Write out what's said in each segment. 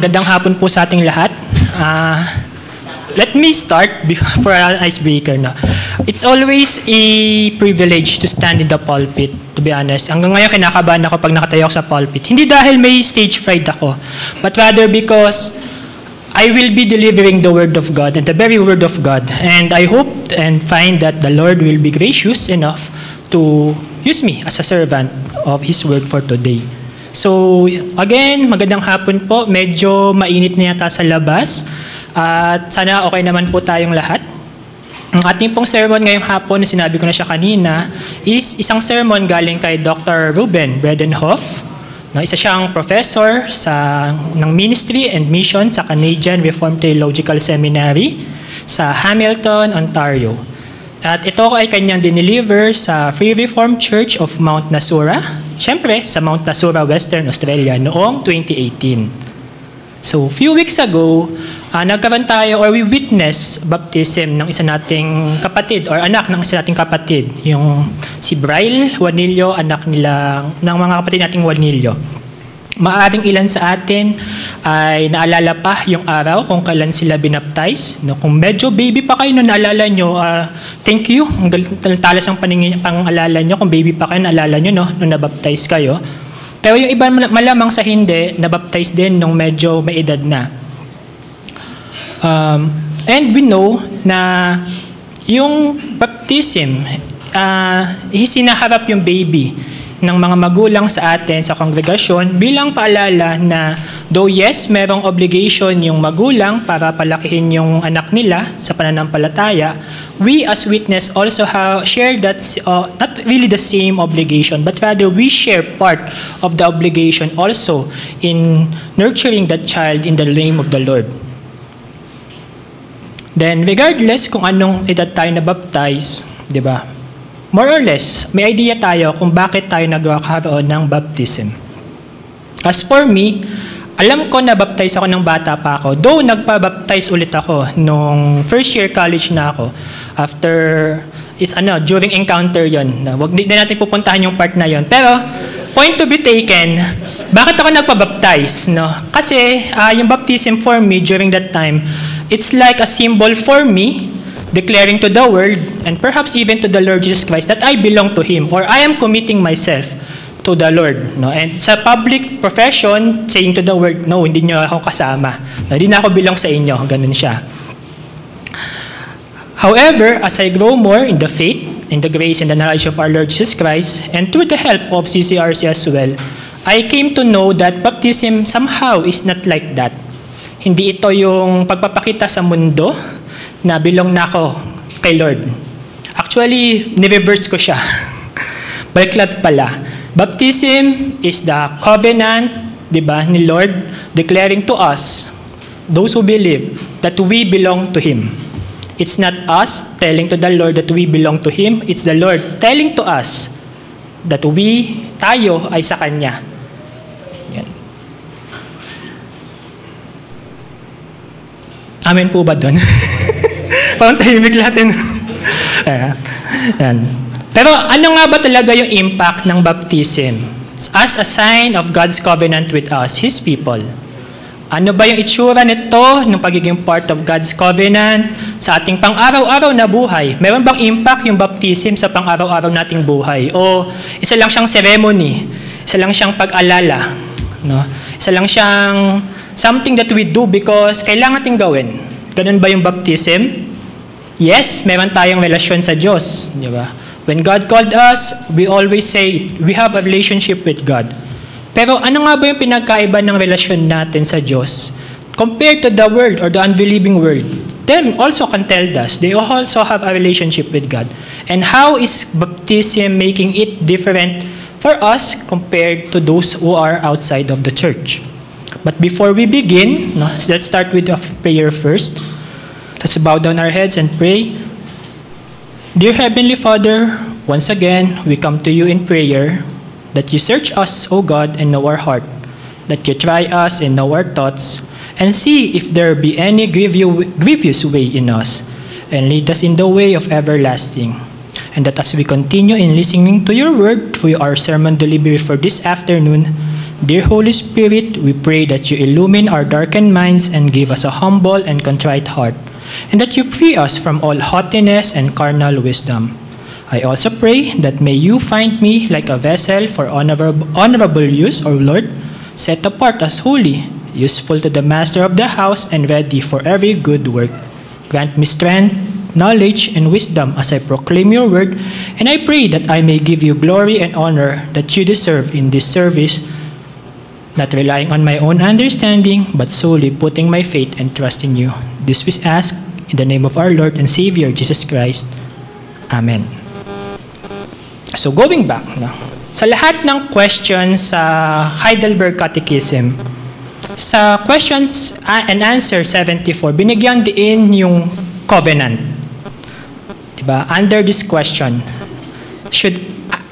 Magandang hapon po sa ating lahat. Let me start for an icebreaker. No? It's always a privilege to stand in the pulpit, to be honest. Hanggang ngayon kinakabahan ako pag nakatayo ako sa pulpit. Hindi dahil may stage fright ako, but rather because I will be delivering the Word of God and the very Word of God. And I hope and find that the Lord will be gracious enough to use me as a servant of His Word for today. So, again, magandang hapon po. Medyo mainit na yata sa labas. At sana okay naman po tayong lahat. Ang ating pong sermon ngayong hapon, sinabi ko na siya kanina, is isang sermon galing kay Dr. Ruben Bredenhoff. No, isa siyang professor ng Ministry and Mission sa Canadian Reformed Theological Seminary sa Hamilton, Ontario. At ito ay kanyang dineliver sa Free Reformed Church of Mount Nasura, siyempre sa Mount Nasura, Western Australia, noong 2018. So, few weeks ago, nagkaroon tayo or we witnessed baptism ng isa nating kapatid or anak ng isa nating kapatid, yung si Braille Juanillo, anak nila, ng mga kapatid nating Juanillo. Maaring ilan sa atin ay naalala pa yung araw kung kailan sila binaptize. No, kung medyo baby pa kayo na naalala nyo, thank you. Ang talas ang pang-alala nyo. Kung baby pa kayo, naalala nyo no, nung nabaptize kayo. Pero yung iba malamang sa hindi, nabaptize din nung medyo may edad na. And we know na yung baptism, sinaharap yung baby ng mga magulang sa atin sa kongregasyon bilang paalala na though yes, merong obligation yung magulang para palakihin yung anak nila sa pananampalataya, we as witness also share that not really the same obligation, but rather we share part of the obligation also in nurturing that child in the name of the Lord. Then regardless kung anong edad tayo na-baptize, di ba? More or less, may idea tayo kung bakit tayo nagkakaroon ng baptism. As for me, alam ko na baptize ako ng bata pa ako. Though nagpa-baptize ulit ako nung first year college na ako. After, during encounter yon. Wag din natin pupuntahan yung part na yon. Pero, point to be taken, bakit ako nagpa-baptize? No? Kasi, yung baptism for me during that time, it's like a symbol for me declaring to the world and perhaps even to the Lord Jesus Christ that I belong to Him or I am committing myself to the Lord. No? And sa public profession, saying to the world, no, hindi niyo ako kasama. No, hindi na ako belong sa inyo. Ganun siya. However, as I grow more in the faith, in the grace and the knowledge of our Lord Jesus Christ, and through the help of CCRC as well, I came to know that baptism somehow is not like that. Hindi ito yung pagpapakita sa mundo na belong na ako kay Lord. Actually, ni-reverse ko siya. Baliktad pala. Baptism is the covenant, di ba, ni Lord declaring to us, those who believe, that we belong to Him. It's not us telling to the Lord that we belong to Him. It's the Lord telling to us that tayo ay sa Kanya. Yan. Amen po ba doon? Parang tahimik natin. Pero ano nga ba talaga yung impact ng baptism as a sign of God's covenant with us, His people? Ano ba yung itsura nito ng pagiging part of God's covenant sa ating pang-araw-araw na buhay? Meron bang impact yung baptism sa pang-araw-araw nating buhay? O isa lang siyang ceremony? Isa lang siyang pag-alala? No? Isa lang siyang something that we do because kailangan nating gawin? Ganun ba yung baptism? Yes, meron tayong relasyon sa Diyos, di ba? When God called us, we always say we have a relationship with God. Pero ano nga ba yung pinagkaiba ng relasyon natin sa Diyos compared to the world or the unbelieving world? Them also can tell us they also have a relationship with God. And how is baptism making it different for us compared to those who are outside of the church? But before we begin, let's start with a prayer first. Let's bow down our heads and pray. Dear Heavenly Father, once again, we come to you in prayer that you search us, O God, and know our heart, that you try us and know our thoughts, and see if there be any grievous way in us, and lead us in the way of everlasting. And that as we continue in listening to your word through our sermon delivery for this afternoon, Dear Holy Spirit, we pray that you illumine our darkened minds and give us a humble and contrite heart, and that you free us from all haughtiness and carnal wisdom. I also pray that may you find me like a vessel for honorable use, O Lord, set apart as holy, useful to the master of the house, and ready for every good work. Grant me strength, knowledge, and wisdom as I proclaim your word, and I pray that I may give you glory and honor that you deserve in this service, not relying on my own understanding, but solely putting my faith and trust in you. This we ask in the name of our Lord and Savior, Jesus Christ. Amen. So going back, sa lahat ng questions sa Heidelberg Catechism, sa questions and answer 74, binigyan din yung covenant. Diba? Under this question, should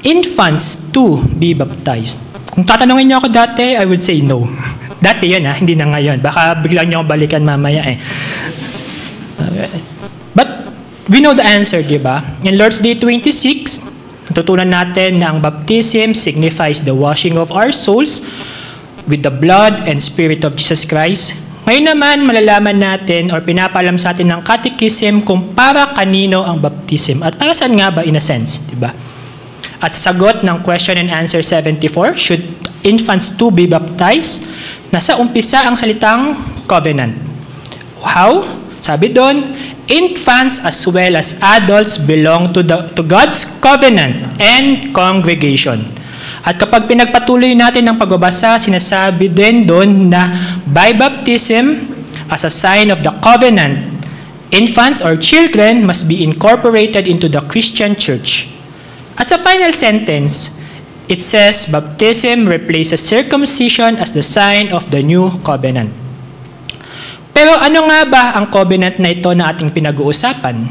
infants too be baptized? Kung tatanungin niyo ako dati, I would say no. Dati yun hindi na ngayon. Baka biglang niyo ako balikan mamaya But we know the answer, di ba? In Lord's Day 26, natutunan natin na ang baptism signifies the washing of our souls with the blood and spirit of Jesus Christ. Ngayon naman, malalaman natin or pinapalam sa atin ng catechism kung para kanino ang baptism at para saan nga ba in a sense, di ba? At sa sagot ng question and answer 74, should infants too be baptized? Nasa umpisa ang salitang covenant. How? Sabi doon, infants as well as adults belong to God's covenant and congregation. At kapag pinagpatuloy natin ang pagbabasa, sinasabi din doon na by baptism, as a sign of the covenant, infants or children must be incorporated into the Christian church. At sa final sentence, it says, baptism replaces circumcision as the sign of the new covenant. Pero ano nga ba ang covenant na ito na ating pinag-uusapan?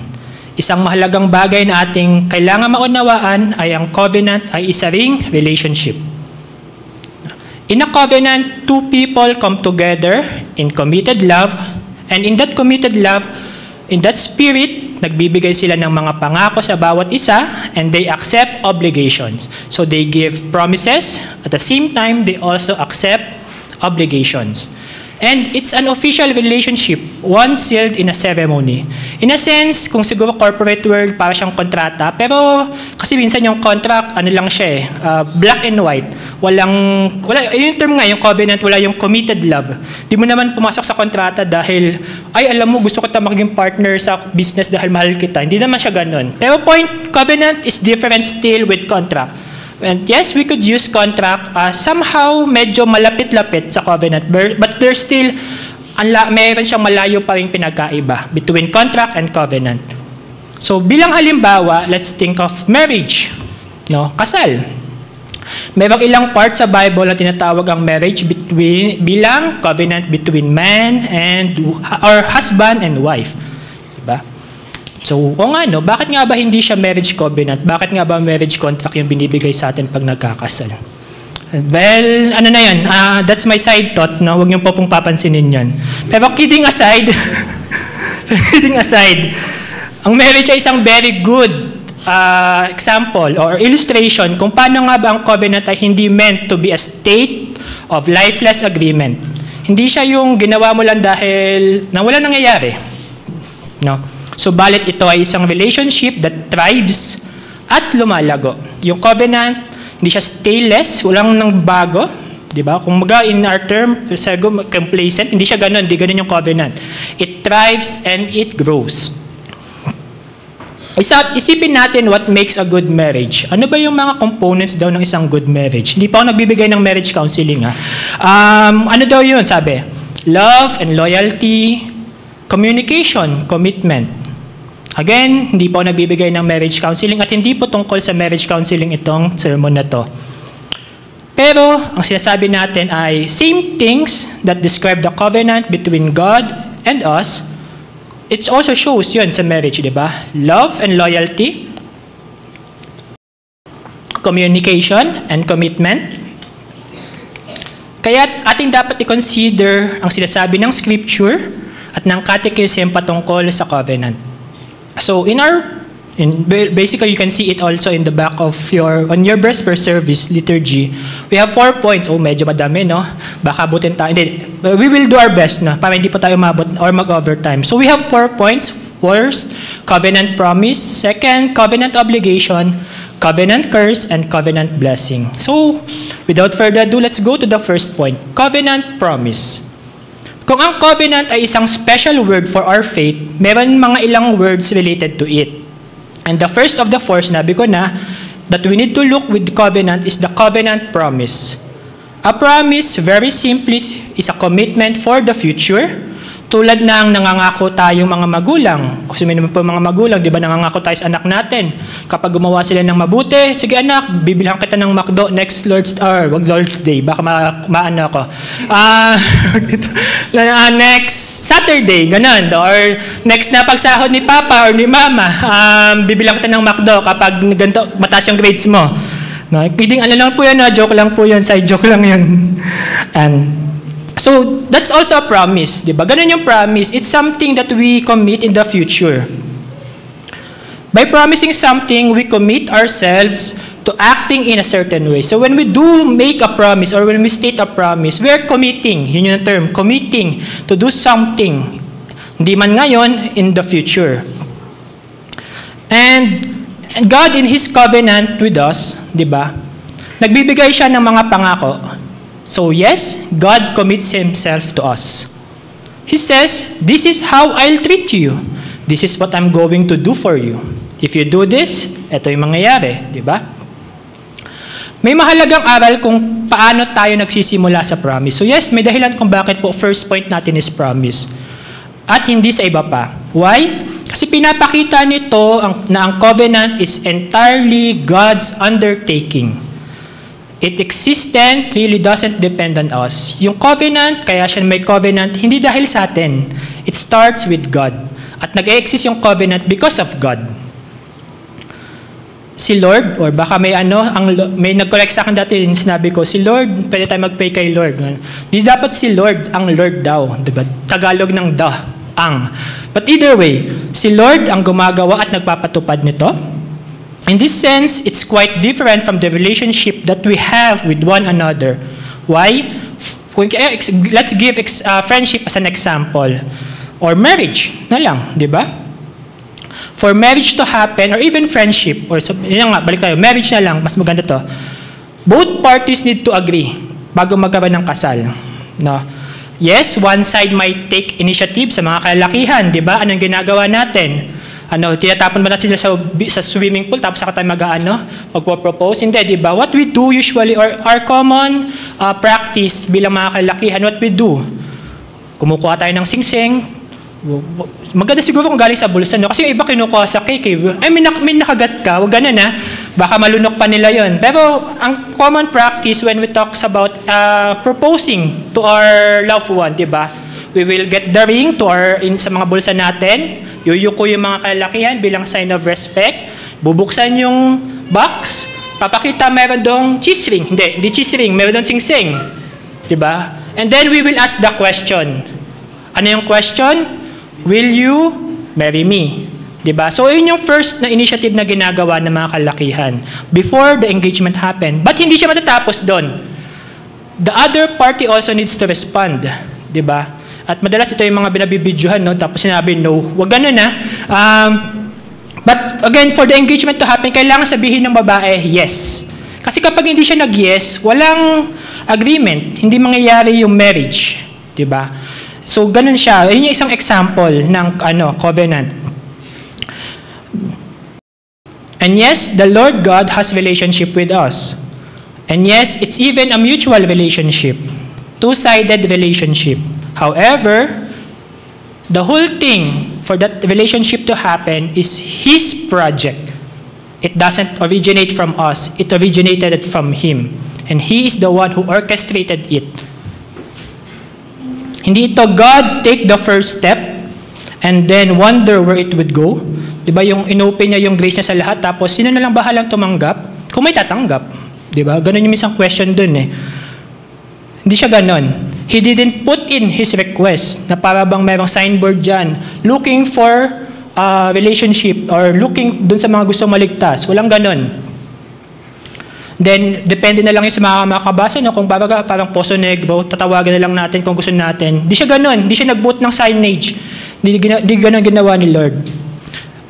Isang mahalagang bagay na ating kailangan maunawaan ay ang covenant ay isa ring relationship. In a covenant, two people come together in committed love, and in that committed love, in that spirit, nagbibigay sila ng mga pangako sa bawat isa, and they accept obligations. So they give promises, at the same time, they also accept obligations. And it's an official relationship, one sealed in a ceremony. In a sense, kung siguro corporate world, para siyang kontrata, pero kasi minsan yung contract, ano lang siya black and white. Wala, yung term nga, yung covenant, wala yung committed love. Di mo naman pumasok sa kontrata dahil, ay alam mo, gusto ko ta maging partner sa business dahil mahal kita. Hindi naman siya ganun. Pero covenant is different still with contract. And yes, we could use contract somehow medyo malapit-lapit sa covenant, but there's still, meron siyang malayo pa rin pinagkaiba between contract and covenant. So bilang halimbawa, let's think of marriage, kasal. Merong ilang part sa Bible na tinatawag ang marriage bilang covenant between man and or husband and wife. Diba? So, bakit nga ba hindi siya marriage covenant? Bakit nga ba marriage contract yung binibigay sa atin pag nagkakasal? Well, that's my side thought, Huwag niyo po pong papansinin yan. Pero kidding aside, ang marriage ay isang very good example or illustration kung paano nga ba ang covenant ay hindi meant to be a state of lifeless agreement. Hindi siya yung ginawa mo lang dahil na wala nangyayari. So, balit ito ay isang relationship that thrives at lumalago. Yung covenant, hindi siya stainless, walang nang bago. Diba? Kung in our term, complacent, hindi siya ganun, hindi ganun yung covenant. It thrives and it grows. Isipin natin what makes a good marriage. Ano ba yung mga components daw ng isang good marriage? Hindi pa ako nagbibigay ng marriage counseling. Ano daw yun, sabi? Love and loyalty, communication, commitment. Again, hindi po nagbibigay ng marriage counseling at hindi po tungkol sa marriage counseling itong sermon na to. Pero, ang sinasabi natin ay same things that describe the covenant between God and us, it also shows yun sa marriage, di ba? Love and loyalty, communication and commitment. Kaya ating dapat i-consider ang sinasabi ng scripture at ng catechism patungkol sa covenant. So, in our Basically, you can see it also in the back of on your Vesper service liturgy. We have 4 points. Oh, medyo madami, no? Baka abutin tayo. Hindi. We will do our best, no? Para hindi pa tayo mabot or mag-overtime. So we have 4 points. First, covenant promise. Second, covenant obligation. Covenant curse, and covenant blessing. So, without further ado, let's go to the first point. Covenant promise. Kung ang covenant ay isang special word for our faith, meron mga ilang words related to it. And the first of the four, sinabi ko na, that we need to look with covenant is the covenant promise. A promise, very simply, is a commitment for the future. Tulad ng nangangako tayong mga magulang. Kasi may naman po mga magulang, di ba, nangangako tayo sa anak natin. Kapag gumawa sila ng mabuti, sige anak, bibilhan kita ng McDo next wag Lord's Day, baka maano ako. Next Saturday, ganun. Or next na pagsahod ni Papa or ni Mama, bibilhan kita ng McDo kapag ganito, mataas yung grades mo. No, kidding, ano lang po yan, joke lang po yan, side joke lang yan. So, that's also a promise, di ba? Ganun yung promise. It's something that we commit in the future. By promising something, we commit ourselves to acting in a certain way. So, when we do make a promise or when we state a promise, we are committing, yun yung term, committing to do something. Hindi man ngayon, in the future. And God in His covenant with us, di ba? Nagbibigay siya ng mga pangako. So yes, God commits Himself to us. He says, this is how I'll treat you. This is what I'm going to do for you. If you do this, ito yung mangyayari, di ba? May mahalagang aral kung paano tayo nagsisimula sa promise. So yes, may dahilan kung bakit po first point natin is promise. At hindi sa iba pa. Why? Kasi pinapakita nito na ang covenant is entirely God's undertaking. It existent really doesn't depend on us. Yung covenant, kaya siya may covenant, hindi dahil sa atin. It starts with God. At nag-exist yung covenant because of God. Si Lord, or baka may may nag-correct sa akin dati, sinabi ko, si Lord, pwede tayo mag-pray kay Lord. Hindi dapat si Lord, ang Lord daw. Diba? Tagalog ng ang. But either way, si Lord ang gumagawa at nagpapatupad nito. In this sense, it's quite different from the relationship that we have with one another. Why? Let's give friendship as an example. Or marriage na lang, di ba? For marriage to happen, or even friendship, or yun nga, balik tayo, marriage na lang, mas maganda to. Both parties need to agree bago magkaroon ng kasal. No? Yes, one side might take initiative sa mga kalalakihan, di ba? Anong ginagawa natin? Tinatapon ba natin sila sa swimming pool tapos saka tayo magpo-propose? Hindi, di ba? What we do usually, or our common practice bilang mga kalalakihan, what we do? Kumukuha tayo ng singsing. Maganda siguro kung galing sa bulsa, no? Kasi yung iba kinukuha sa cake. May nakagat ka, huwag ganun baka malunok pa nila yon. Pero ang common practice when we talk about proposing to our loved one, di ba? We will get the ring sa mga bulsa natin. Yuyuko yung mga kalalakihan bilang sign of respect. Bubuksan yung box. Papakita meron dong cheese ring. Hindi cheese ring. Meron dong sing-sing. Diba? And then we will ask the question. Ano yung question? Will you marry me? Diba? So yun yung first na initiative na ginagawa ng mga kalalakihan before the engagement happen. But hindi siya matatapos doon. The other party also needs to respond. Diba? At madalas ito yung mga binabibidyohan, no? Tapos sinabi, no. Huwag ganun, But again, for the engagement to happen, kailangan sabihin ng babae, yes. Kasi kapag hindi siya nag-yes, walang agreement. Hindi mangyayari yung marriage. Diba? So, ganun siya. Yun yung isang example ng covenant. And yes, the Lord God has relationship with us. And yes, it's even a mutual relationship. Two-sided relationship. However, the whole thing for that relationship to happen is His project. It doesn't originate from us. It originated from Him. And He is the one who orchestrated it. Hindi ito God take the first step and then wonder where it would go. Diba yung inopen niya yung grace niya sa lahat tapos sino na lang bahalang tumanggap kung may tatanggap. Diba? Ganun yung isang question dun Hindi siya ganon. He didn't put in His request na para bang merong signboard dyan looking for relationship or looking dun sa mga gusto maligtas. Walang ganon. Then, depende na lang yung sa mga makabasa, no? Kung parang Poso Negro, tatawagan na lang natin kung gusto natin. Di siya ganon. Di siya nagbuot ng signage. Di ganon ginawa ni Lord.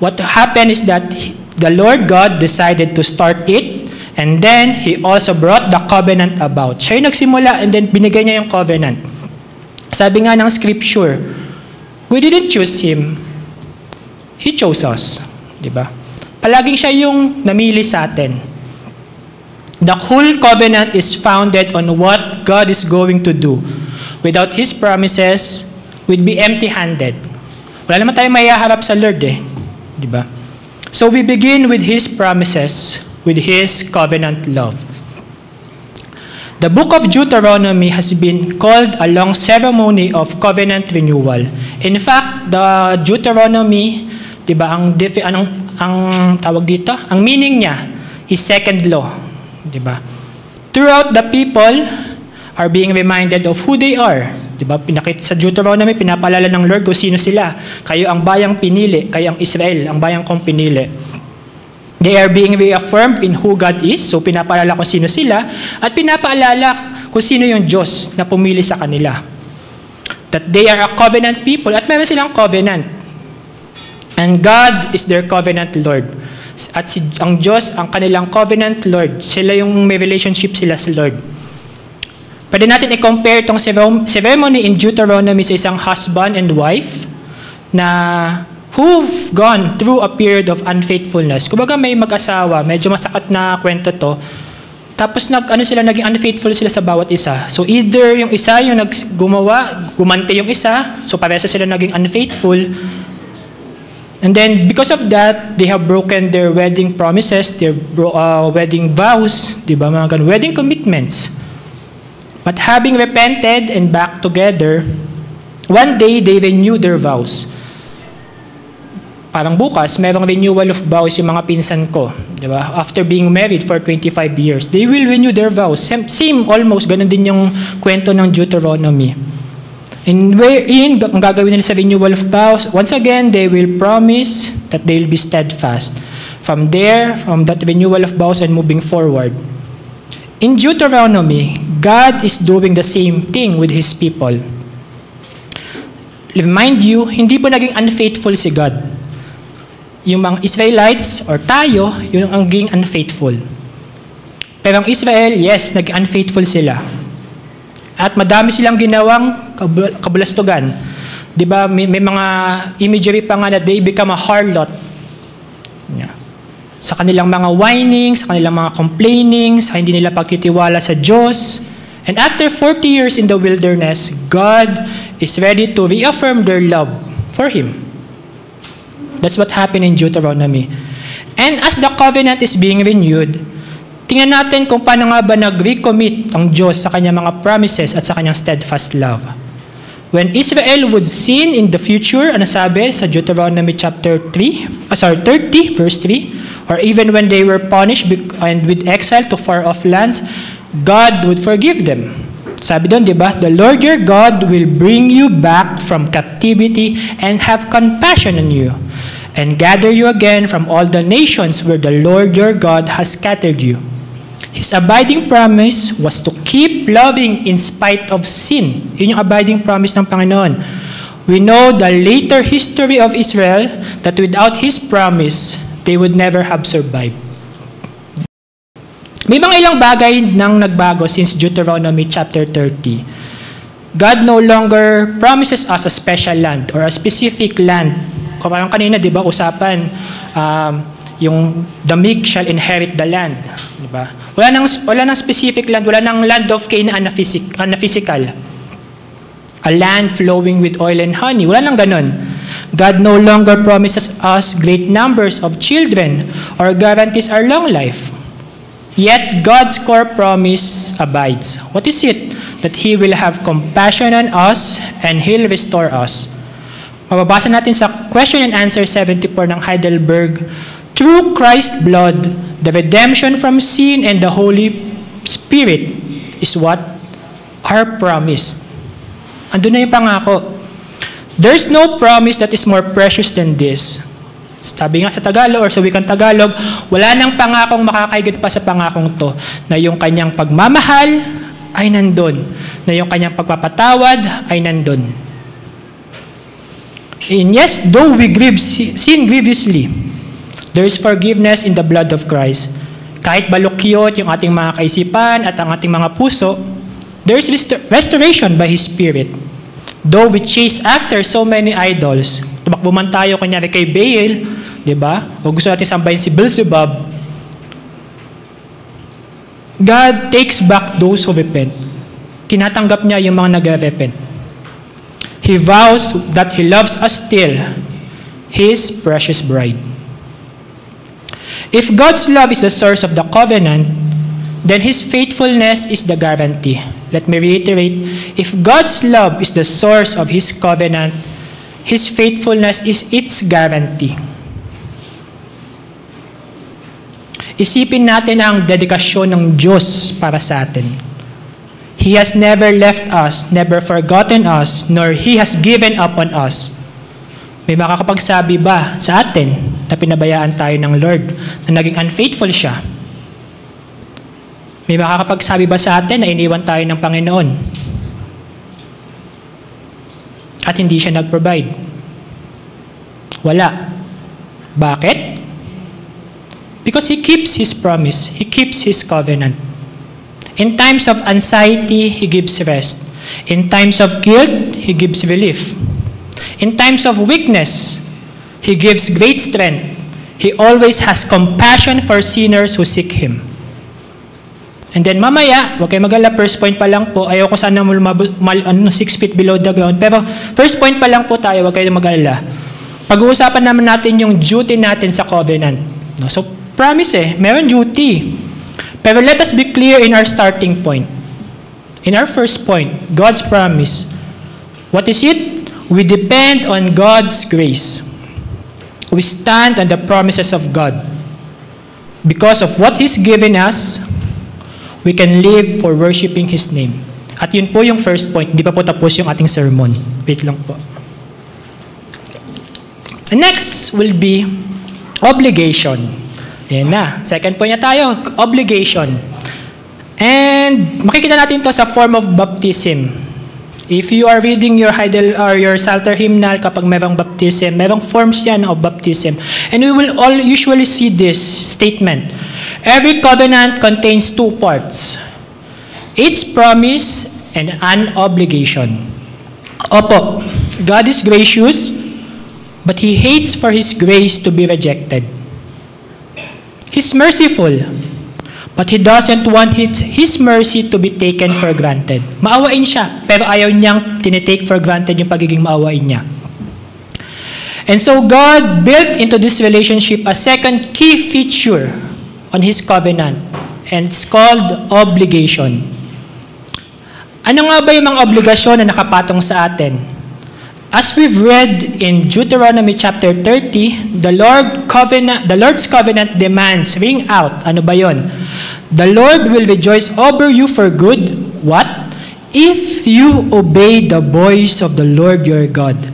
What happened is that the Lord God decided to start it, and then He also brought the covenant about. Siya yung nagsimula, and then binigay niya yung covenant. Sabi nga ng scripture, we didn't choose Him. He chose us. Diba? Palaging siya yung namili sa atin. The whole covenant is founded on what God is going to do. Without His promises, we'd be empty-handed. Wala naman tayo mayaharap sa Lord eh. Diba? So we begin with His promises, with His covenant love. The book of Deuteronomy has been called a long ceremony of covenant renewal. In fact, the Deuteronomy, diba, ang tawag dito, ang meaning niya is second law. Diba? Throughout, the people are being reminded of who they are. Diba? Pinakita sa Deuteronomy, pinapaalala ng Lord kung sino sila. Kayo ang bayang pinili, kayo ang Israel, ang bayang kong pinili. They are being reaffirmed in who God is, so pinapaalala kung sino sila, at pinapaalala kung sino yung Diyos na pumili sa kanila. That they are a covenant people, at meron silang covenant. And God is their covenant Lord. At ang Diyos, ang kanilang covenant Lord, sila yung may relationship sila sa Lord. Pwede natin i-compare itong ceremony in Deuteronomy sa isang husband and wife na who've gone through a period of unfaithfulness. Kumbaga may mag-asawa, medyo masakat na kwento to. Tapos naging unfaithful sila sa bawat isa. So either yung isa yung gumante yung isa, so parehas sila naging unfaithful. And then, because of that, they have broken their wedding promises, their wedding vows, di ba, mga ganun, wedding commitments. But having repented and back together, one day, they renew their vows. Parang bukas, merong renewal of vows yung mga pinsan ko, di ba? After being married for 25 years, they will renew their vows. Same almost, ganun din yung kwento ng Deuteronomy. And wherein, ang gagawin nila sa renewal of vows, once again, they will promise that they will be steadfast. From there, from that renewal of vows and moving forward. In Deuteronomy, God is doing the same thing with His people. Remind you, hindi po naging unfaithful si God. Yung mga Israelites, or tayo, yun ang naging unfaithful. Pero ang Israel, yes, naging unfaithful sila. At madami silang ginawang kabulastugan. Di ba? May mga imagery pa nga na they become a harlot. Yeah. Sa kanilang mga whining, sa kanilang mga complaining, sa hindi nila pagtitiwala sa Diyos. And after 40 years in the wilderness, God is ready to reaffirm their love for Him. That's what happened in Deuteronomy. And as the covenant is being renewed, tingnan natin kung paano nga ba nag-recommit ang Diyos sa kanyang mga promises at sa kanyang steadfast love. When Israel would sin in the future, ano sabi sa Deuteronomy chapter 30, verse 3, or even when they were punished and with exile to far-off lands, God would forgive them. Sabi doon, di ba? The Lord your God will bring you back from captivity and have compassion on you, and gather you again from all the nations where the Lord your God has scattered you. His abiding promise was to keep loving in spite of sin. Yun yung abiding promise ng Panginoon. We know the later history of Israel that without His promise, they would never have survived. May mga ilang bagay nang nagbago since Deuteronomy chapter 30. God no longer promises us a special land or a specific land. Parang kanina, di ba, usapan, yung the meek shall inherit the land. Diba? Wala nang specific land, wala nang land of Canaan na physical. A land flowing with oil and honey. Wala nang ganon. God no longer promises us great numbers of children or guarantees our long life. Yet God's core promise abides. What is it? That He will have compassion on us and He'll restore us. Mababasa natin sa question and answer 74 ng Heidelberg. Through Christ's blood, the redemption from sin and the Holy Spirit is what are promised. Andun na yung pangako. There's no promise that is more precious than this. Sabi nga sa Tagalog or sa wikang Tagalog, wala nang pangakong makakahigit pa sa pangakong to na yung kanyang pagmamahal ay nandun, na yung kanyang pagpapatawad ay nandun. And yes, though we sin grievously, there is forgiveness in the blood of Christ. Kahit balukyot yung ating mga kaisipan at ang ating mga puso, there is restoration by His Spirit. Though we chase after so many idols, tumakbo man tayo kunyari kay Baal, di ba? O gusto natin sambahin si Beelzebub, God takes back those who repent. Tinatanggap niya yung mga nag-repent. He vows that He loves us still, His precious bride. If God's love is the source of the covenant, then His faithfulness is the guarantee. Let me reiterate, if God's love is the source of His covenant, His faithfulness is its guarantee. Isipin natin ang dedikasyon ng Diyos para sa atin. He has never left us, never forgotten us, nor He has given up on us. May makakapagsabi ba sa atin na pinabayaan tayo ng Lord, na naging unfaithful siya? May makakapagsabi ba sa atin na iniwan tayo ng Panginoon at hindi siya nag-provide? Wala. Bakit? Because He keeps His promise. He keeps His covenant. In times of anxiety, He gives rest. In times of guilt, He gives relief. In times of weakness, He gives great strength. He always has compassion for sinners who seek Him. And then mamaya, huwag kayo mag-alala, first point pa lang po, ayaw ko sana 6 feet below the ground, pero first point pa lang po tayo, huwag kayo mag-alala. Pag-uusapan naman natin yung duty natin sa covenant. No? So, promise meron duty. Pero let us be clear in our starting point. In our first point, God's promise. What is it? We depend on God's grace. We stand on the promises of God. Because of what He's given us, we can live for worshiping His name. At yun po yung first point. Hindi pa po tapos yung ating sermon. Wait lang po. The next will be obligation. Yan na. Second point na tayo, obligation. And makikita natin to sa form of baptism. If you are reading your Psalter hymnal, kapag merong baptism, merong forms yan of baptism. And we will all usually see this statement. Every covenant contains two parts. Its promise and an obligation. Opo, God is gracious, but He hates for His grace to be rejected. He's merciful, but He doesn't want His mercy to be taken for granted. Maawain siya, pero ayaw niyang tinitake for granted yung pagiging maawain niya. And so God built into this relationship a second key feature on His covenant, and it's called obligation. Ano nga ba yung mga obligasyon na nakapatong sa atin? As we've read in Deuteronomy chapter 30, the Lord's covenant demands, ring out, ano ba yun? The Lord will rejoice over you for good, what? If you obey the voice of the Lord your God,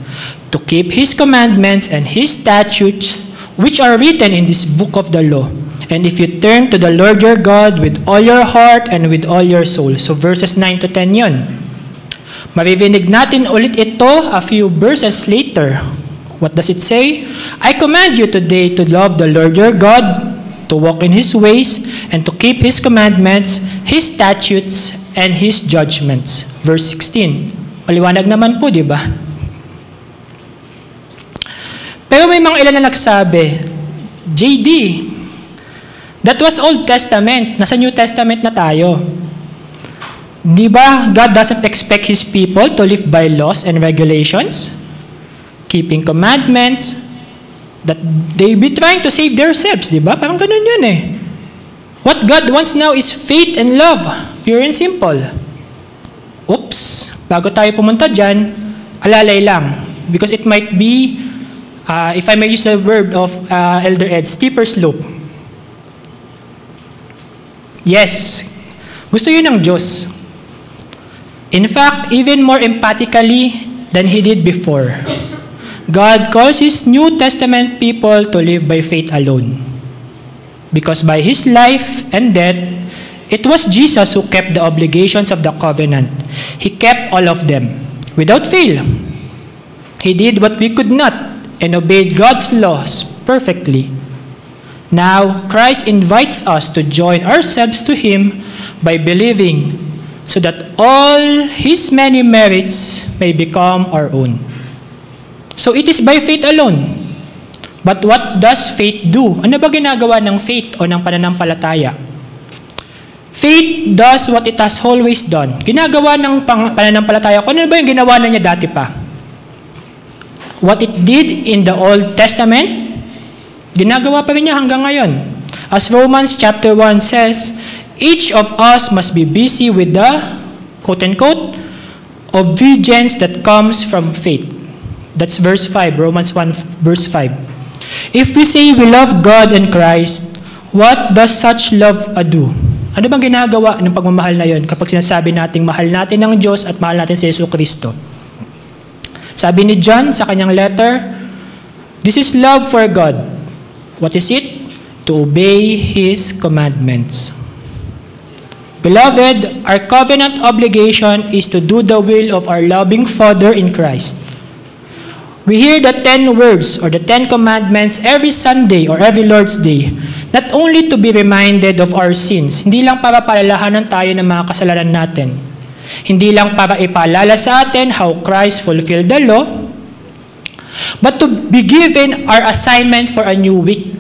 to keep His commandments and His statutes, which are written in this book of the law. And if you turn to the Lord your God with all your heart and with all your soul. So verses 9 to 10 yun. Maririnig natin ulit ito a few verses later. What does it say? I command you today to love the Lord your God, to walk in His ways, and to keep His commandments, His statutes, and His judgments. Verse 16. Maliwanag naman po, di ba? Pero may mga ilan na nagsabi, JD, that was Old Testament. Nasa New Testament na tayo. Di ba, God doesn't expect His people to live by laws and regulations, keeping commandments, that they be trying to save themselves, di ba? Parang ganun yun What God wants now is faith and love, pure and simple. Oops, bago tayo pumunta dyan, alalay lang, because it might be, if I may use the word of Elder Ed, steeper slope. Yes, gusto yun ng Diyos. In fact, even more emphatically than He did before. God calls His New Testament people to live by faith alone. Because by His life and death, it was Jesus who kept the obligations of the covenant. He kept all of them without fail. He did what we could not and obeyed God's laws perfectly. Now, Christ invites us to join ourselves to Him by believing, so that all His many merits may become our own. So it is by faith alone. But what does faith do? Ano ba ginagawa ng faith o ng pananampalataya? Faith does what it has always done. Ginagawa ng pananampalataya, kung ano ba yung ginawa na niya dati pa? What it did in the Old Testament, ginagawa pa rin niya hanggang ngayon. As Romans chapter 1 says, each of us must be busy with the, quote-unquote, obedience that comes from faith. That's verse 5, Romans 1, verse 5. If we say we love God and Christ, what does such love do? Ano bang ginagawa ng pagmamahal na yon kapag sinasabi nating mahal natin ng Diyos at mahal natin si Yesu Kristo? Sabi ni John sa kanyang letter, this is love for God. What is it? To obey His commandments. Beloved, our covenant obligation is to do the will of our loving Father in Christ. We hear the 10 words or the 10 commandments every Sunday or every Lord's Day, not only to be reminded of our sins, hindi lang para palalahanan tayo ng mga kasalanan natin, hindi lang para ipaalala sa atin how Christ fulfilled the law, but to be given our assignment for a new week.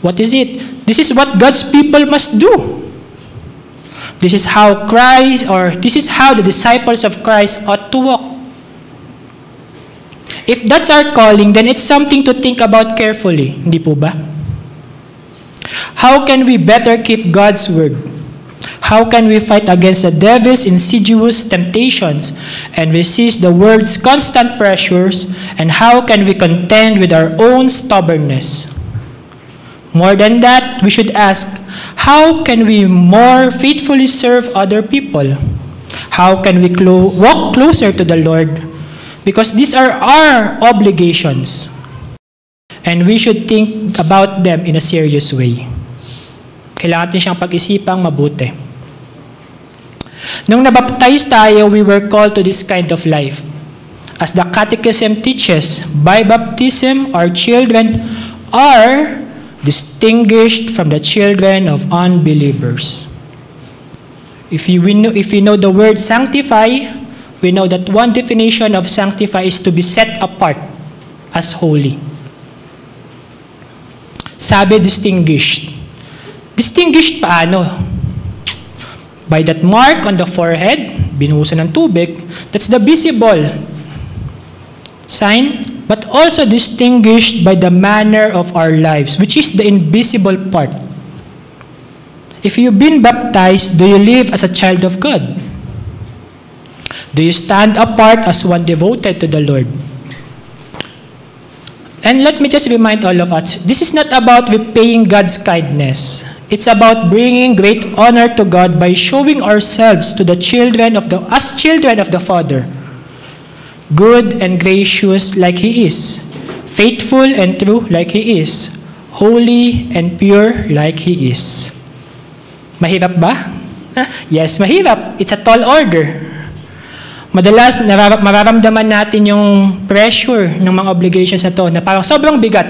What is it? This is what God's people must do. This is how the disciples of Christ ought to walk. If that's our calling, then it's something to think about carefully. Hindi po ba? How can we better keep God's word? How can we fight against the devil's insidious temptations and resist the word's constant pressures? And how can we contend with our own stubbornness? More than that, we should ask, how can we more faithfully serve other people? How can we walk closer to the Lord? Because these are our obligations. And we should think about them in a serious way. Kailangan natin siyang pag-isipang mabuti. Nung nabaptize tayo, we were called to this kind of life. As the Catechism teaches, by baptism, our children are distinguished from the children of unbelievers. If you know the word sanctify, we know that one definition of sanctify is to be set apart as holy. Sabi distinguished. Distinguished paano? By that mark on the forehead, binuhusan ng tubig, that's the visible sign, but also distinguished by the manner of our lives, which is the invisible part. If you've been baptized, do you live as a child of God? Do you stand apart as one devoted to the Lord? And let me just remind all of us, this is not about repaying God's kindness. It's about bringing great honor to God by showing ourselves to the children of the Father. Good and gracious like He is, faithful and true like He is, holy and pure like He is. Mahirap ba? Yes, mahirap. It's a tall order. Madalas, mararamdaman natin yung pressure ng mga obligations na to, na parang sobrang bigat,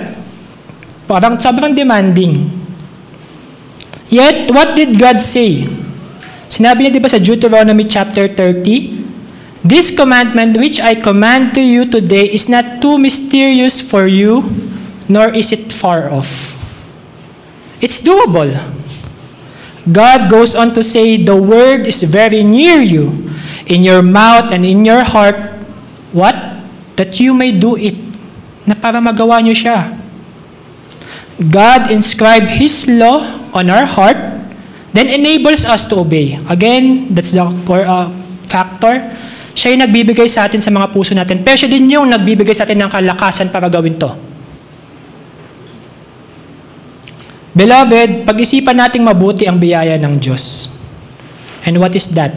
parang sobrang demanding. Yet, what did God say? Sinabi niya, di ba sa Deuteronomy chapter 30, this commandment which I command to you today is not too mysterious for you, nor is it far off. It's doable. God goes on to say, the word is very near you, in your mouth and in your heart. What? That you may do it. Na para magawa niyo siya. God inscribed His law on our heart, then enables us to obey. Again, that's the core factor. Siya yung nagbibigay sa atin sa mga puso natin. Pero siya din yung nagbibigay sa atin ng kalakasan para gawin to. Beloved, pag-isipan nating mabuti ang biyaya ng Diyos. And what is that?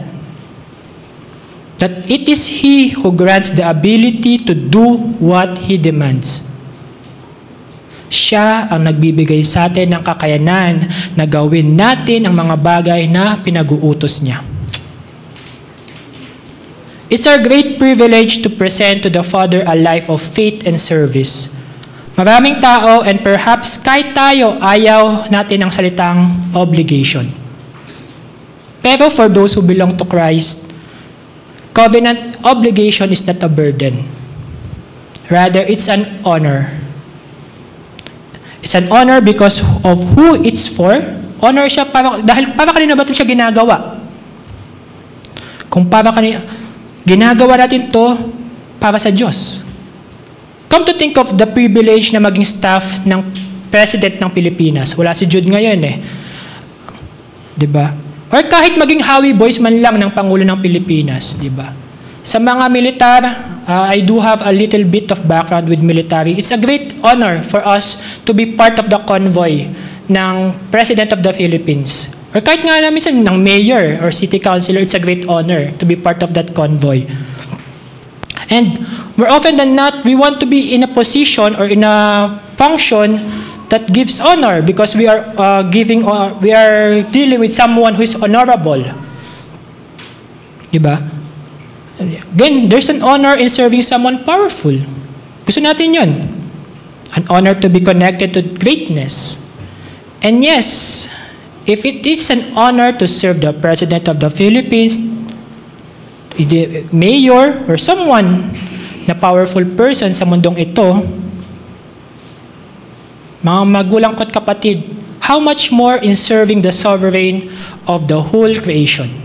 that it is He who grants the ability to do what He demands. Siya ang nagbibigay sa atin ng kakayanan na gawin natin ang mga bagay na pinag-uutos niya. It's our great privilege to present to the Father a life of faith and service. Maraming tao, and perhaps kahit tayo, ayaw natin ng salitang obligation. Pero for those who belong to Christ, covenant obligation is not a burden. Rather, it's an honor. It's an honor because of who it's for. Honor siya dahil para kanina ba ito siya ginagawa? Kung para kanina, ginagawa natin to para sa Diyos. Come to think of the privilege na maging staff ng President ng Pilipinas. Wala si Jude ngayon eh. Diba? Or kahit maging Howie Boys man lang ng Pangulo ng Pilipinas, di ba? Sa mga militar, I do have a little bit of background with military. It's a great honor for us to be part of the convoy ng President of the Philippines. Or kahit nga minsan ng mayor or city councilor, it's a great honor to be part of that convoy. And more often than not, we want to be in a position or in a function that gives honor because we are dealing with someone who is honorable. Diba? Again, there's an honor in serving someone powerful. Gusto natin yun. An honor to be connected to greatness. And yes, if it is an honor to serve the President of the Philippines, the mayor, or someone na powerful person sa mundong ito, mga magulang ko't kapatid, how much more in serving the sovereign of the whole creation?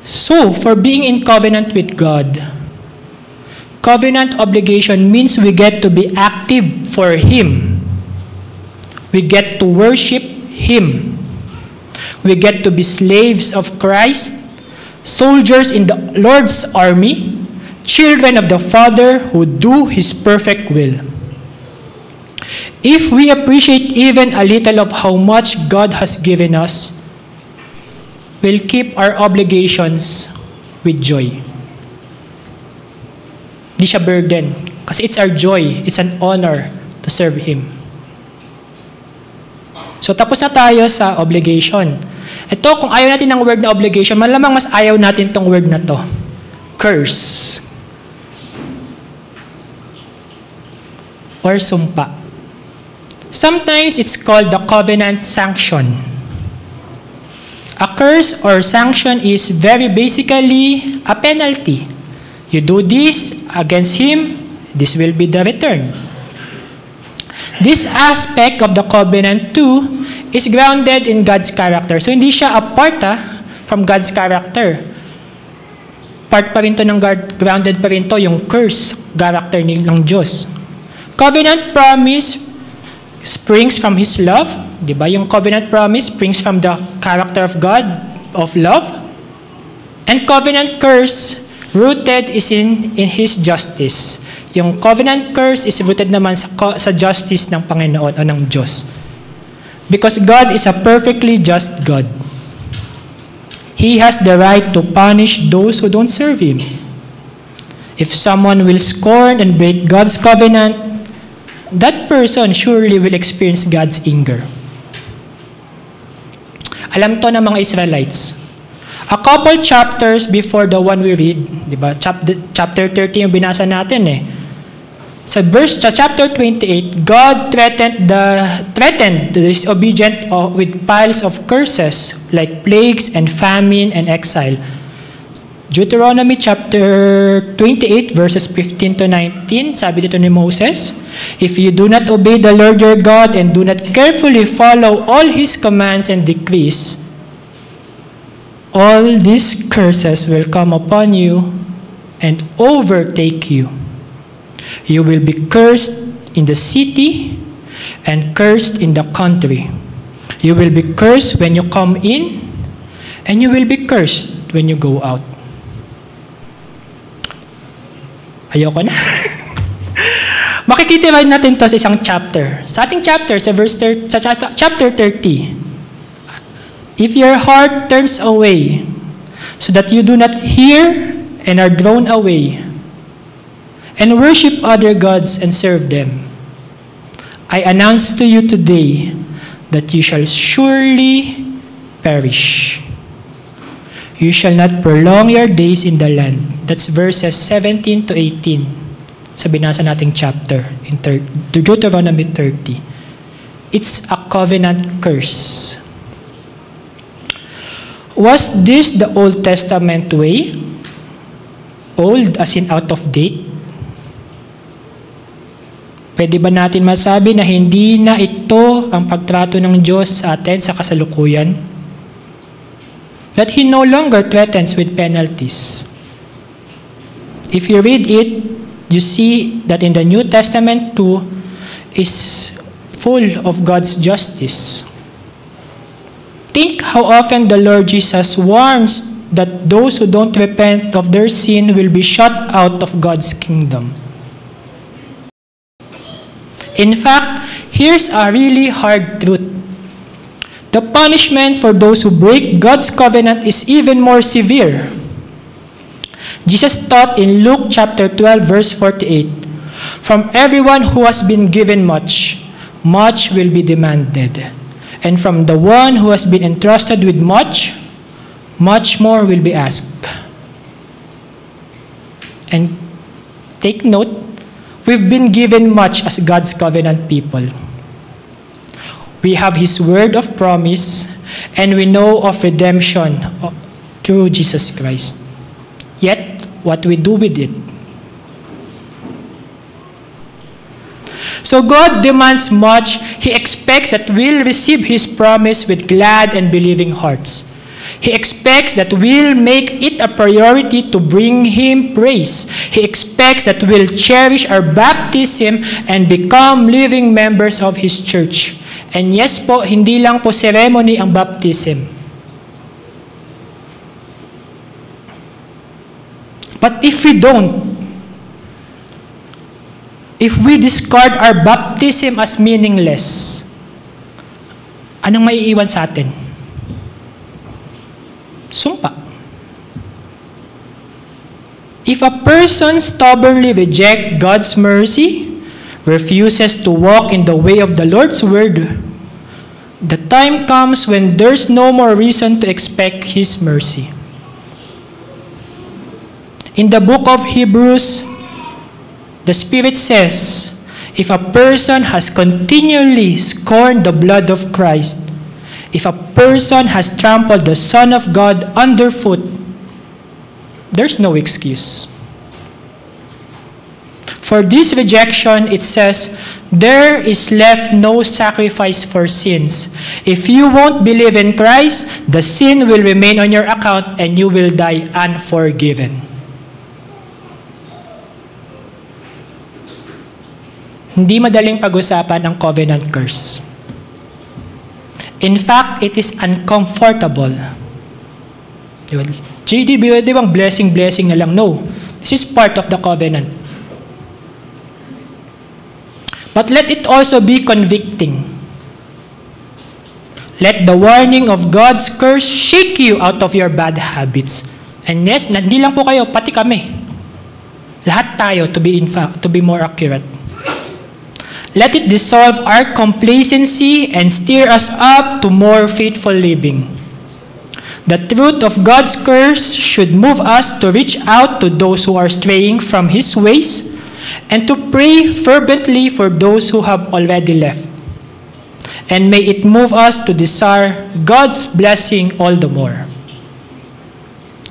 So, for being in covenant with God, covenant obligation means we get to be active for Him. We get to worship Him. We get to be slaves of Christ, soldiers in the Lord's army, children of the Father who do His perfect will. If we appreciate even a little of how much God has given us, we'll keep our obligations with joy. Hindi siya burden. Kasi it's our joy. It's an honor to serve Him. So tapos na tayo sa obligation. Ito, kung ayaw natin ng word na obligation, malamang mas ayaw natin tong word na to. Curse. Or sumpa. Sometimes it's called the covenant sanction. A curse or sanction is very basically a penalty. You do this against him, this will be the return. This aspect of the covenant too is grounded in God's character. So hindi siya apart from God's character. Part pa rin to ng God, grounded pa rin to yung curse character ng Diyos. Covenant promise springs from His love. Diba? Yung covenant promise springs from the character of God, of love. And covenant curse rooted is in His justice. Yung covenant curse is rooted naman sa justice ng Panginoon o ng Diyos. Because God is a perfectly just God. He has the right to punish those who don't serve Him. If someone will scorn and break God's covenant, that person surely will experience God's anger. Alam to ng mga Israelites. A couple chapters before the one we read, di ba? Chapter 30 yung binasa natin eh. Sa chapter 28, God threatened the disobedient with piles of curses like plagues and famine and exile. Deuteronomy chapter 28 verses 15 to 19, sabi dito ni Moses, if you do not obey the Lord your God and do not carefully follow all His commands and decrees, all these curses will come upon you and overtake you. You will be cursed in the city and cursed in the country. You will be cursed when you come in, and you will be cursed when you go out. Ayoko na. Makikita natin to sa isang chapter. Sa ating chapter, sa chapter 30, If your heart turns away, so that you do not hear and are drawn away, and worship other gods and serve them, I announce to you today that you shall surely perish. You shall not prolong your days in the land. That's verses 17 to 18 sa binasa nating chapter in Deuteronomy 30. It's a covenant curse. Was this the Old Testament way? Old as in out of date? Pwede ba natin masabi na hindi na ito ang pagtrato ng Diyos sa atin sa kasalukuyan? That He no longer threatens with penalties. If you read it, you see that in the New Testament too is full of God's justice. Think how often the Lord Jesus warns that those who don't repent of their sin will be shut out of God's kingdom. In fact, here's a really hard truth. The punishment for those who break God's covenant is even more severe. Jesus taught in Luke chapter 12, verse 48, "From everyone who has been given much, much will be demanded. And from the one who has been entrusted with much, much more will be asked." And take note, we've been given much as God's covenant people. We have His word of promise, and we know of redemption through Jesus Christ. Yet, what we do with it? So God demands much. He expects that we'll receive His promise with glad and believing hearts. He expects that we'll make it a priority to bring Him praise. He expects that we'll cherish our baptism and become living members of His church. And yes po, hindi lang po ceremony ang baptism. But if we don't, if we discard our baptism as meaningless, anong maiiwan sa atin? Sumpa. If a person stubbornly rejects God's mercy, refuses to walk in the way of the Lord's word, the time comes when there's no more reason to expect His mercy. In the book of Hebrews, the Spirit says, if a person has continually scorned the blood of Christ, if a person has trampled the Son of God underfoot, there's no excuse. For this rejection, it says, there is left no sacrifice for sins. If you won't believe in Christ, the sin will remain on your account and you will die unforgiven. Hindi madaling pag-usapan ang covenant curse. In fact, it is uncomfortable. JD, di bang blessing na lang? No. This is part of the covenant. But let it also be convicting. Let the warning of God's curse shake you out of your bad habits. And yes, hindi lang po kayo, pati kami. Lahat tayo, to be more accurate. Let it dissolve our complacency and steer us up to more faithful living. The truth of God's curse should move us to reach out to those who are straying from His ways and to pray fervently for those who have already left. And may it move us to desire God's blessing all the more.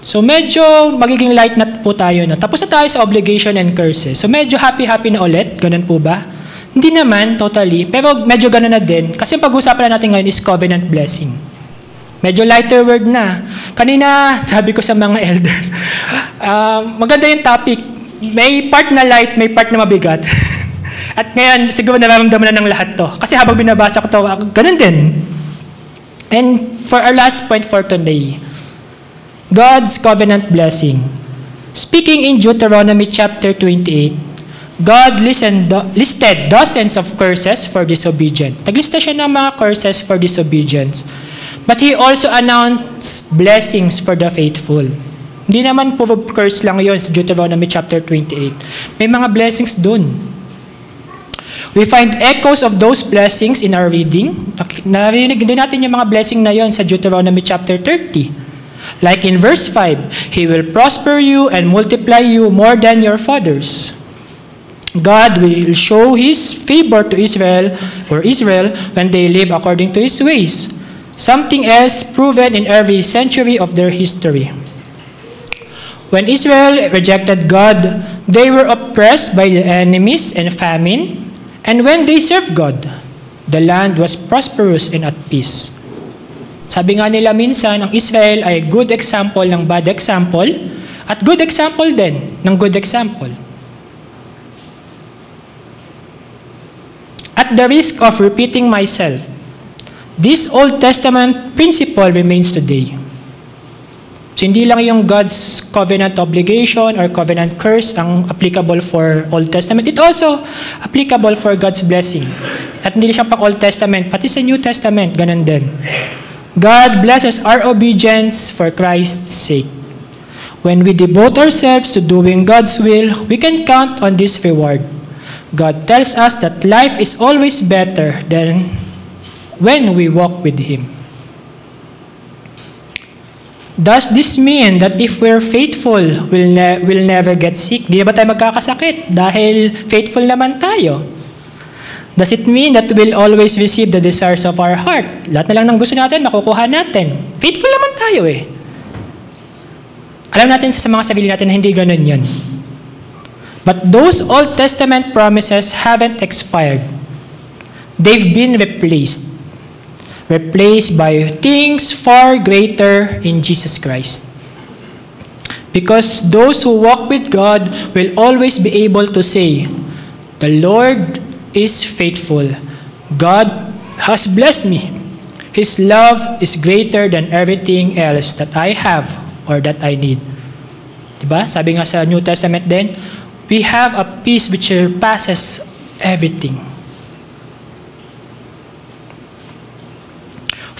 So medyo magiging light na po tayo na. Tapos na tayo sa obligation and curses. So medyo happy-happy na ulit. Ganun po ba? Hindi naman totally. Pero medyo ganun na din. Kasi ang pag-usapan na natin ngayon is covenant blessing. Medyo lighter word na. Kanina, sabi ko sa mga elders, maganda yung topic. May part na light, may part na mabigat. At ngayon, siguro nararamdaman na ng lahat to. Kasi habang binabasa ko to, ganun din. And for our last point for today, God's covenant blessing. Speaking in Deuteronomy chapter 28, God listed dozens of curses for disobedience. Naglista siya ng mga curses for disobedience. But He also announced blessings for the faithful. Hindi naman puro curse lang yon sa Deuteronomy chapter 28. May mga blessings dun. We find echoes of those blessings in our reading. Narinig din natin yung mga blessing na yon sa Deuteronomy chapter 30. Like in verse 5, He will prosper you and multiply you more than your fathers. God will show His favor to Israel when they live according to His ways. Something else proven in every century of their history. When Israel rejected God, they were oppressed by the enemies and famine. And when they served God, the land was prosperous and at peace. Sabi nga nila minsan, ang Israel ay good example ng bad example at good example din ng good example. At the risk of repeating myself, this Old Testament principle remains today. So hindi lang yung God's covenant obligation or covenant curse ang applicable for Old Testament. It also applicable for God's blessing. At hindi siya pang Old Testament, pati sa New Testament, ganun din. God blesses our obedience for Christ's sake. When we devote ourselves to doing God's will, we can count on this reward. God tells us that life is always better than when we walk with Him. Does this mean that if we're faithful, we'll never get sick? Di ba tayo magkakasakit dahil faithful naman tayo? Does it mean that we'll always receive the desires of our heart? Lahat na lang ng gusto natin, makukuha natin. Faithful naman tayo eh. Alam natin sa mga sarili natin na hindi ganun yun. But those Old Testament promises haven't expired. They've been replaced by things far greater in Jesus Christ. Because those who walk with God will always be able to say, "The Lord is faithful. God has blessed me. His love is greater than everything else that I have or that I need." Diba? Sabi nga sa New Testament din, we have a peace which surpasses everything.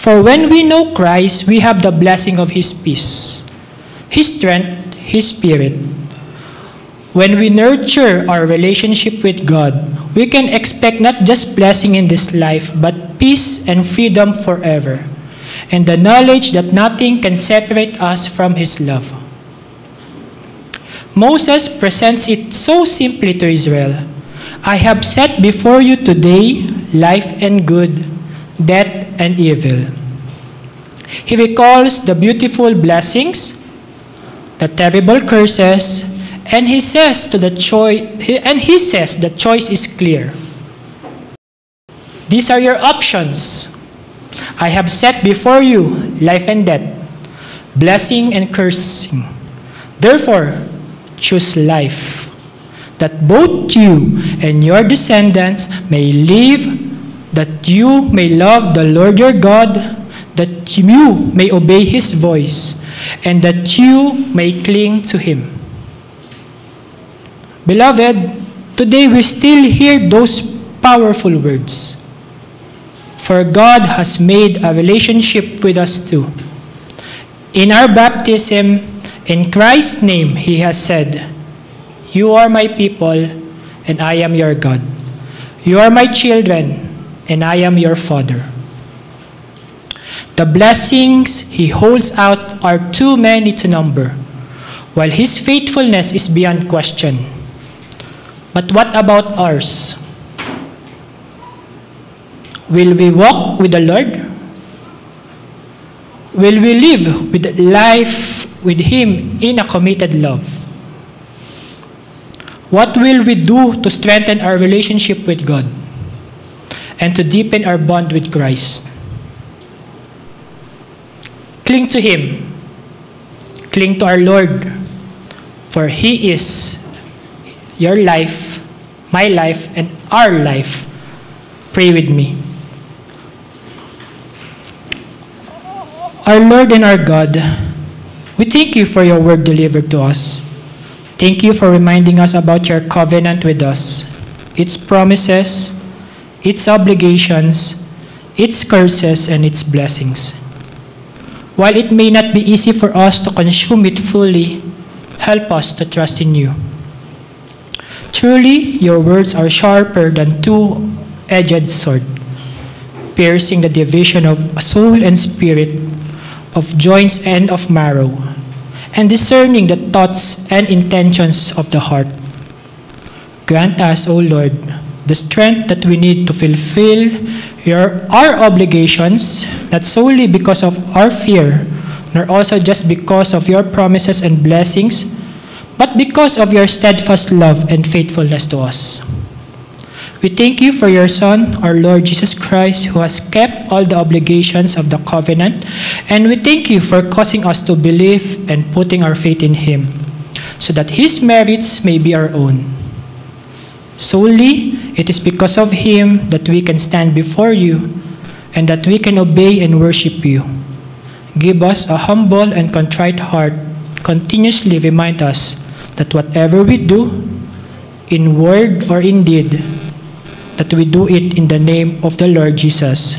For when we know Christ, we have the blessing of His peace, His strength, His Spirit. When we nurture our relationship with God, we can expect not just blessing in this life, but peace and freedom forever, and the knowledge that nothing can separate us from His love. Moses presents it so simply to Israel. "I have set before you today life and good, death and evil." He recalls the beautiful blessings, the terrible curses, and he says the choice is clear. These are your options. I have set before you life and death, blessing and cursing. Therefore, choose life, that both you and your descendants may live, that you may love the Lord your God, that you may obey His voice, and that you may cling to Him. Beloved, today we still hear those powerful words. For God has made a relationship with us too. In our baptism, in Christ's name, He has said, "You are my people, and I am your God. You are my children, and I am your Father." The blessings He holds out are too many to number, while His faithfulness is beyond question. But what about ours? Will we walk with the Lord? Will we live with life with Him in a committed love? What will we do to strengthen our relationship with God and to deepen our bond with Christ? Cling to Him. Cling to our Lord, for He is your life, my life, and our life. Pray with me. Our Lord and our God, we thank You for Your word delivered to us. Thank You for reminding us about Your covenant with us, its promises, its obligations, its curses, and its blessings. While it may not be easy for us to consume it fully, help us to trust in you. Truly, your words are sharper than two-edged sword, piercing the division of soul and spirit, of joints and of marrow, and discerning the thoughts and intentions of the heart. Grant us, O Lord, the strength that we need to fulfill our obligations, not solely because of our fear, nor also just because of your promises and blessings, but because of your steadfast love and faithfulness to us. We thank you for your Son, our Lord Jesus Christ, who has kept all the obligations of the covenant, and we thank you for causing us to believe and putting our faith in him, so that his merits may be our own. Solely, it is because of him that we can stand before you, and that we can obey and worship you. Give us a humble and contrite heart. Continuously remind us that whatever we do, in word or in deed, that we do it in the name of the Lord Jesus,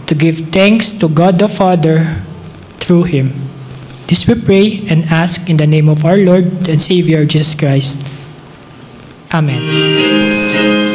to give thanks to God the Father through him. This we pray and ask in the name of our Lord and Savior Jesus Christ. Amen.